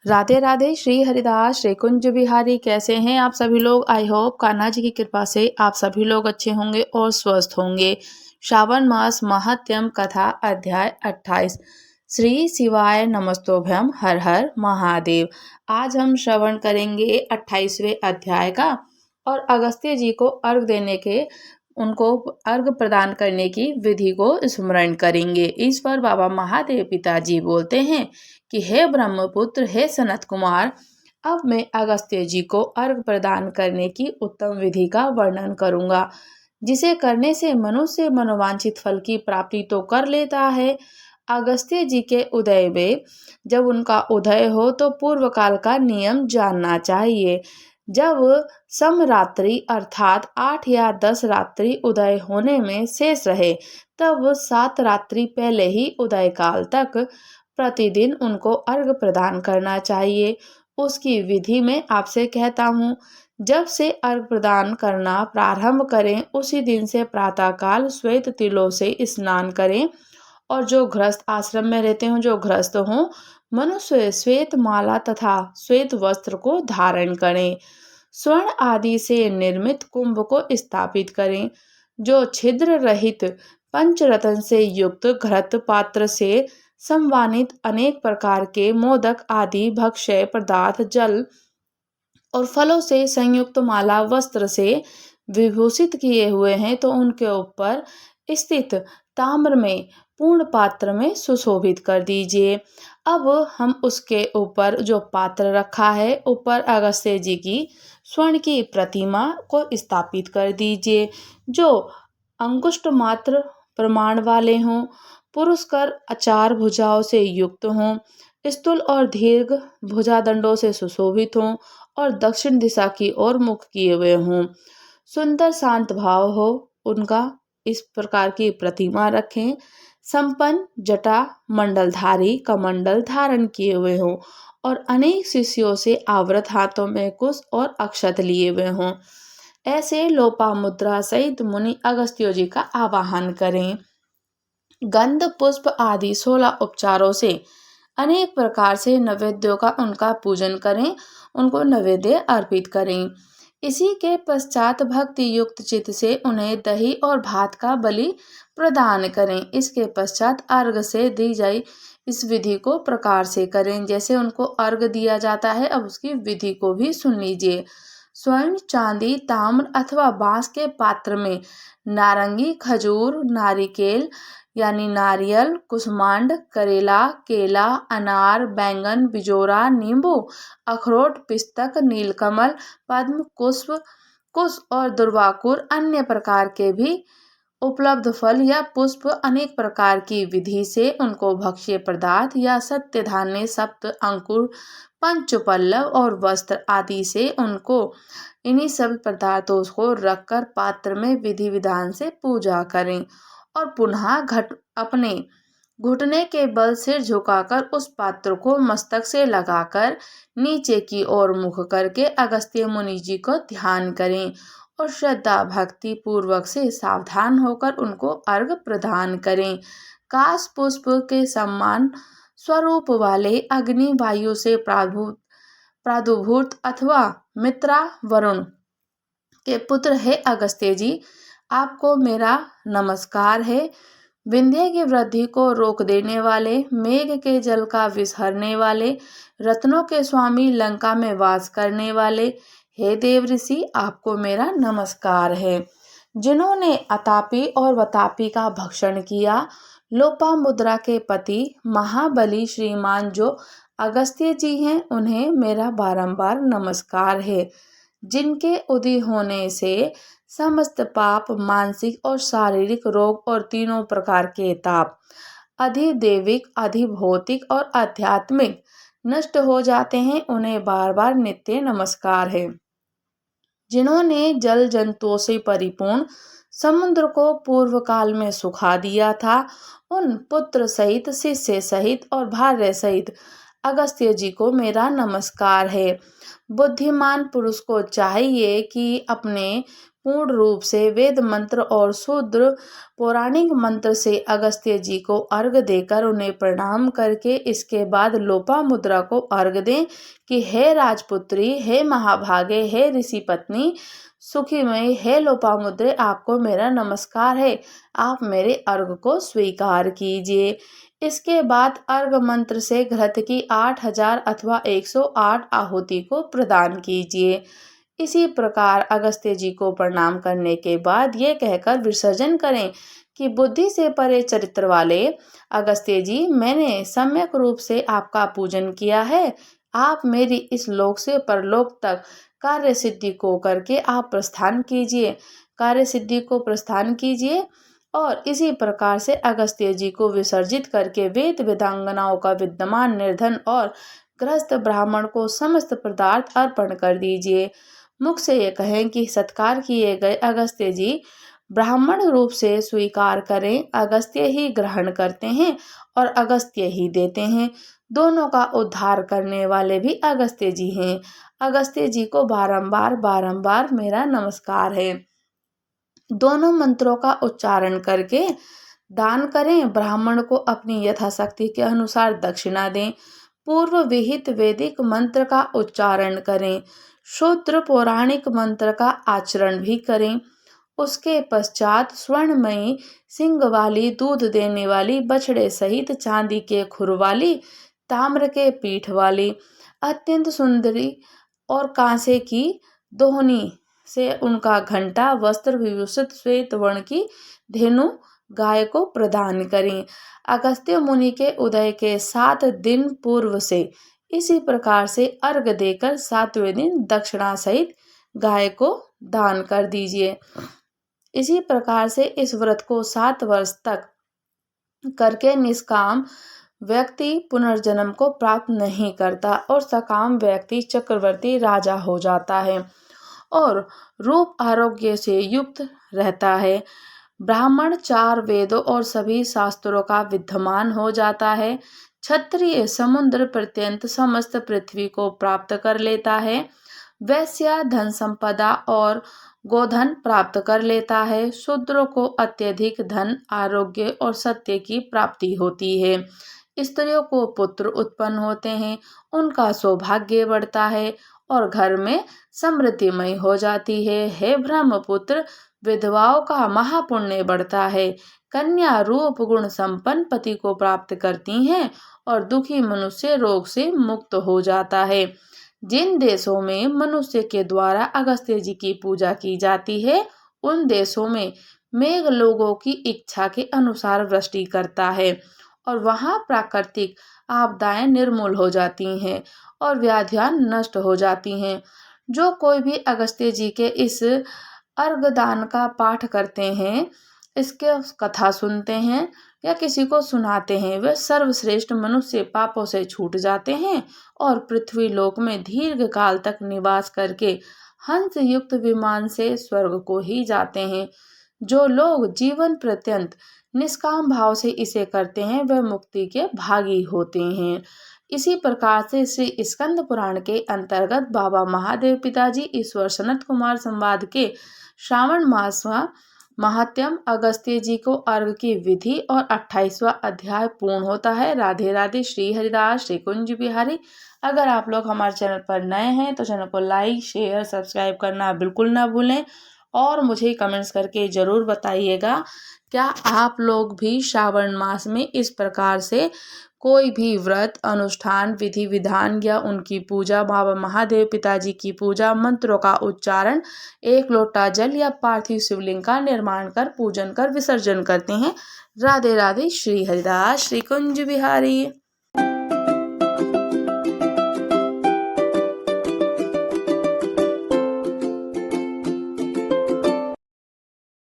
राधे राधे। श्री हरिदास श्री कुंज बिहारी। कैसे हैं आप सभी लोग? आई होप कान्हा जी की कृपा से आप सभी लोग अच्छे होंगे और स्वस्थ होंगे। श्रावण मास महात्म्यम कथा अध्याय 28। श्री शिवाय नमस्तोभ्यम। हर हर महादेव। आज हम श्रवण करेंगे 28वें अध्याय का और अगस्त्य जी को अर्घ देने के उनको अर्घ प्रदान करने की विधि को स्मरण करेंगे। इस पर बाबा महादेव पिताजी बोलते हैं कि हे ब्रह्मपुत्र, हे सनत कुमार, अब मैं अगस्त्य जी को अर्घ प्रदान करने की उत्तम विधि का वर्णन करूंगा, जिसे करने से मनुष्य मनोवांछित फल की प्राप्ति तो कर लेता है। अगस्त्य जी के उदय में जब उनका उदय हो तो पूर्व काल का नियम जानना चाहिए। जब समरात्रि अर्थात 8 या 10 रात्रि उदय होने में शेष रहे, तब 7 रात्रि पहले ही उदय काल तक प्रतिदिन उनको अर्घ प्रदान करना चाहिए। उसकी विधि में आपसे कहता हूँ। जब से अर्घ प्रदान करना प्रारंभ करें, उसी दिन से प्रातःकाल श्वेत तिलों से स्नान करें और जो गृहस्थ आश्रम में रहते हों, जो गृहस्थ हों, मनुष्य श्वेत माला तथा श्वेत वस्त्र को धारण करें। स्वर्ण आदि से निर्मित कुंभ को स्थापित करें, जो छिद्र रहित पंचरत्न से युक्त घृत पात्र से संवानित अनेक प्रकार के मोदक आदि भक्ष्य पदार्थ, जल और फलों से संयुक्त माला वस्त्र से विभूषित किए हुए हैं, तो उनके ऊपर स्थित ताम्र में पूर्ण पात्र में सुशोभित कर दीजिए। अब हम उसके ऊपर जो पात्र रखा है, ऊपर अगस्त्य जी की स्वर्ण की प्रतिमा को स्थापित कर दीजिए, जो अंगुष्ठ मात्र प्रमाण वाले हों, पुरुषकर चार भुजाओं से युक्त हों, स्थूल और दीर्घ भुजादंडों से सुशोभित हों और दक्षिण दिशा की ओर मुख किए हुए हों, सुंदर शांत भाव हो उनका, इस प्रकार की प्रतिमा रखें। संपन्न जटा मंडलधारी कमंडल धारण किए हुए हों और अनेक शिष्यों से आवृत, हाथों में कुश और अक्षत लिए हुए हों। ऐसे लोपामुद्रा सहित मुनि अगस्त्य जी का आवाहन करें। गंध पुष्प आदि 16 उपचारों से अनेक प्रकार से नैवेद्यों का उनका पूजन करें, उनको नैवेद्य अर्पित करें। इसी के पश्चात भक्ति युक्त चित्त से उन्हें दही और भात का बलि प्रदान करें। इसके पश्चात अर्घ से दी जाए इस विधि को प्रकार से करें जैसे उनको अर्घ दिया जाता है। अब उसकी विधि को भी सुन लीजिए। स्वर्ण, चांदी, ताम्र अथवा बांस के पात्र में नारंगी, खजूर, नारिकेल यानी नारियल, कुसमांड, करेला, केला, अनार, बैंगन, बिजोरा, नींबू, अखरोट, पिस्तक, नीलकमल, पद्म, कुश और दुर्वाकुर, अन्य प्रकार के भी उपलब्ध फल या पुष्प, अनेक प्रकार की विधि से उनको भक्ष्य पदार्थ या सत्य धान्य, सप्त अंकुर, पंचपल्लव और वस्त्र आदि से उनको इन्हीं सब पदार्थों को रखकर पात्र में विधि विधान से पूजा करें और पुनः अपने घुटने के बल सिर झुकाकर उस पात्र को मस्तक से लगाकर नीचे की ओर मुख करके अगस्त्य मुनि जी को ध्यान करें और श्रद्धा भक्ति पूर्वक से सावधान होकर उनको अर्घ प्रदान करें। काश पुष्प के सम्मान स्वरूप वाले अग्नि, वायु से प्रादुर्भूत अथवा मित्रा वरुण के पुत्र है अगस्त्य जी, आपको मेरा नमस्कार है। विंध्य की वृद्धि को रोक देने वाले, मेघ के जल का विसरने वाले, रत्नों के स्वामी, लंका में वास करने वाले, हे देव ऋषि, आपको मेरा नमस्कार है। जिन्होंने अतापी और वतापी का भक्षण किया, लोपामुद्रा के पति महाबली श्रीमान जो अगस्त्य जी हैं, उन्हें मेरा बारंबार नमस्कार है। जिनके उदय होने से समस्त पाप, मानसिक और शारीरिक रोग और तीनों प्रकार के ताप, अधिदैविक, अधिभौतिक और आध्यात्मिक, नष्ट हो जाते हैं, उन्हें बार बार नित्य नमस्कार है। जिन्होंने जल जंतुओं से परिपूर्ण समुद्र को पूर्व काल में सुखा दिया था, उन पुत्र सहित, शिष्य सहित और भार्य सहित अगस्त्य जी को मेरा नमस्कार है। बुद्धिमान पुरुष को चाहिए कि अपने पूर्ण रूप से वेद मंत्र और शूद्र पौराणिक मंत्र से अगस्त्य जी को अर्घ देकर उन्हें प्रणाम करके इसके बाद लोपामुद्रा को अर्घ दें कि हे राजपुत्री, हे महाभागे, हे ऋषि पत्नी सुखीमयी, हे लोपामुद्रे, आपको मेरा नमस्कार है, आप मेरे अर्घ को स्वीकार कीजिए। इसके बाद अर्घ मंत्र से घृत की 8000 अथवा 108 आहुति को प्रदान कीजिए। इसी प्रकार अगस्त्य जी को प्रणाम करने के बाद ये कहकर विसर्जन करें कि बुद्धि से परे चरित्र वाले अगस्त्य जी, मैंने सम्यक रूप से आपका पूजन किया है। आप मेरी इस लोक से परलोक तक कार्य सिद्धि को करके आप प्रस्थान कीजिए, कार्य सिद्धि को प्रस्थान कीजिए। और इसी प्रकार से अगस्त्य जी को विसर्जित करके वेद वेदांगनाओं का विद्यमान निर्धन और गृहस्थ ब्राह्मण को समस्त पदार्थ अर्पण कर दीजिए। मुख से ये कहें कि सत्कार किए गए अगस्त्य जी ब्राह्मण रूप से स्वीकार करें, अगस्त्य ही ग्रहण करते हैं और अगस्त्य ही देते हैं। दोनों का उद्धार करने वाले भी अगस्त्य जी हैं। अगस्त्य जी को बारंबार बारंबार मेरा नमस्कार है। दोनों मंत्रों का उच्चारण करके दान करें, ब्राह्मण को अपनी यथाशक्ति के अनुसार दक्षिणा दें, पूर्व विहित वैदिक मंत्र का उच्चारण करें, शूद्र पौराणिक मंत्र का आचरण भी करें। उसके पश्चात स्वर्णमयी सिंग वाली, दूध देने वाली बछड़े सहित चांदी के खुर वाली, ताम्र के पीठ वाली, अत्यंत सुंदरी और कांसे की दोहनी से उनका घंटा वस्त्र विभूषित श्वेत वर्ण की धेनु गाय को प्रदान करें। अगस्त्य मुनि के उदय के 7 दिन पूर्व से इसी प्रकार से अर्घ देकर 7वें दिन दक्षिणा सहित गाय को दान कर दीजिए। इसी प्रकार से इस व्रत को 7 वर्ष तक करके निष्काम व्यक्ति पुनर्जन्म को प्राप्त नहीं करता और सकाम व्यक्ति चक्रवर्ती राजा हो जाता है और रूप आरोग्य से युक्त रहता है। ब्राह्मण 4 वेदों और सभी शास्त्रों का विद्वान हो जाता है। क्षत्रिय समुद्र पर्यंत समस्त पृथ्वी को प्राप्त कर लेता है। वैश्य धन संपदा और गोधन प्राप्त कर लेता है। शूद्रों को अत्यधिक धन, आरोग्य और सत्य की प्राप्ति होती है। स्त्रियों को पुत्र उत्पन्न होते हैं, उनका सौभाग्य बढ़ता है और घर में समृद्धिमय हो जाती है। हे ब्रह्मपुत्र, विधवाओं का महापुण्य बढ़ता है। कन्या रूप गुण संपन्न पति को प्राप्त करती हैं और दुखी मनुष्य रोग से मुक्त हो जाता है। जिन देशों में मनुष्य के द्वारा अगस्त्य जी की पूजा की जाती है, उन देशों में मेघ लोगों की इच्छा के अनुसार वृष्टि करता है और वहाँ प्राकृतिक आपदाएं निर्मूल हो जाती हैं और व्याधियां नष्ट हो जाती हैं। जो कोई भी अगस्त्य जी के इस अर्घदान का पाठ करते हैं, इसके कथा सुनते हैं या किसी को सुनाते हैं, वे सर्वश्रेष्ठ मनुष्य पापों से छूट जाते हैं और पृथ्वी लोक में दीर्घ काल तक निवास करके हंस युक्त विमान से स्वर्ग को ही जाते हैं। जो लोग जीवन पर्यंत निष्काम भाव से इसे करते हैं, वह मुक्ति के भागी होते हैं। इसी प्रकार से श्री स्कंद पुराण के अंतर्गत बाबा महादेव पिताजी ईश्वर सनत कुमार संवाद के श्रावण मास महात्म्य अगस्त्य जी को अर्घ की विधि और 28वां अध्याय पूर्ण होता है। राधे राधे। श्री हरिदास, श्री कुंज बिहारी। अगर आप लोग हमारे चैनल पर नए हैं तो चैनल को लाइक, शेयर, सब्सक्राइब करना बिल्कुल ना भूलें और मुझे कमेंट्स करके ज़रूर बताइएगा क्या आप लोग भी श्रावण मास में इस प्रकार से कोई भी व्रत, अनुष्ठान, विधि विधान या उनकी पूजा, बाबा महादेव पिताजी की पूजा, मंत्रों का उच्चारण, 1 लोटा जल या पार्थिव शिवलिंग का निर्माण कर पूजन कर विसर्जन करते हैं। राधे राधे। श्री हरिदास, श्री कुंज बिहारी।